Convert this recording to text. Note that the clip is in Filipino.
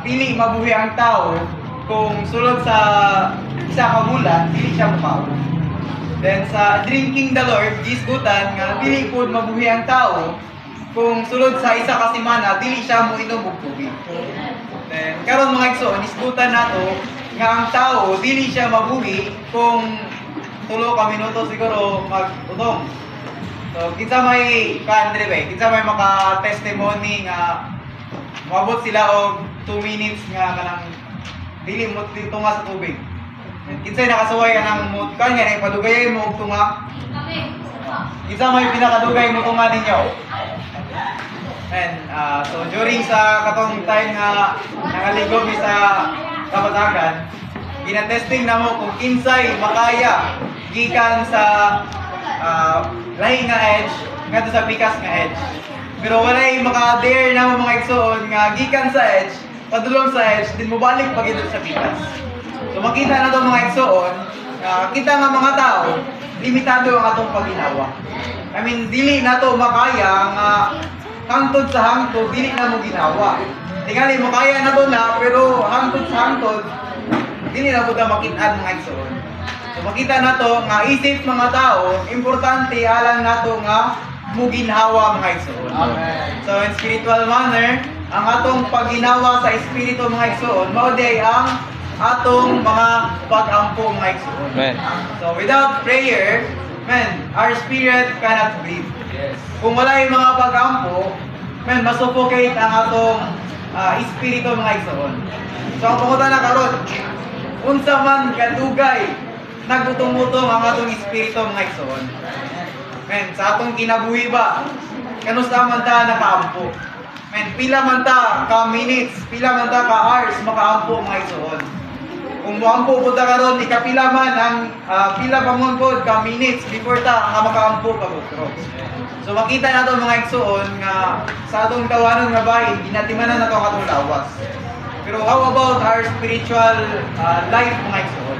dili mabuhi ang tao kung sulod sa isa ka bulan, dili siya mukaon. Then sa drinking the Lord, gisgutan nga dili pud mabuhi ang tao kung sulod sa isa ka semana, dili siya moinom og tubig. Then karon mga igsoon, isgutan nato nga ang tao dili siya mabuhi kung tulo ka minuto siguro mag-utom. So kinsa may kanre ba? Kinsa may maka-testimony nga moabot sila og 2 minutes nga kanang dili mo tunga sa tubig. Kinsay nakasuway ka ng mood kan nga ipadugay mo og tunga. Kinsa may pinakadugay mo tunga ninyo? And so during sa katong time nga nangaligom mi sa kabatagan, ginatesting na mo kung kinsay makaya gikan sa lahi nga edge ngadto sa pikas nga edge. Pero walay maka-dare na mo mga igsoon nga gikan sa edge, padulong sa edge, din mo balik pag sa pikas. So makita na to mga igsoon, kita nga mga tao, limitado ang atong pagginawa. I mean, dili na to makaya nga hangtod sa hangtod, dili na mo ginawa. Tingali mo kaya na to na, pero hangtod sa hangtod, dili na po na makitaan mga igsoon. So makita na to nga isip mga tao, importante alang na to nga muginhawa mga igsoon. So in spiritual manner, ang atong pagginawa sa espiritu mga igsoon, mao day ang atong mga pag-ampo mga igsoon. So without prayer, our spirit cannot breathe. Kung wala yung mga pag-ampo, masuffocate ang atong espiritu mga igsoon. So ang pangutan na karon, unsa man kadugay nagutong-utong ang atong espiritu mga igsoon. Sa atong kinabuhi ba, kanusta man ta nakaampo? Pila man ta ka minutes, pila man ta ka hours makaampo mga igsoon. Kung moampo po ta karon, ikapila man ang pila pa mo po ka minutes before ta nga makaampo ka butro. So makita nato mga igsoon nga sa atong tawanon nga bahin, ginatimanan na to ang atong lawas. Pero how about our spiritual life mga igsoon?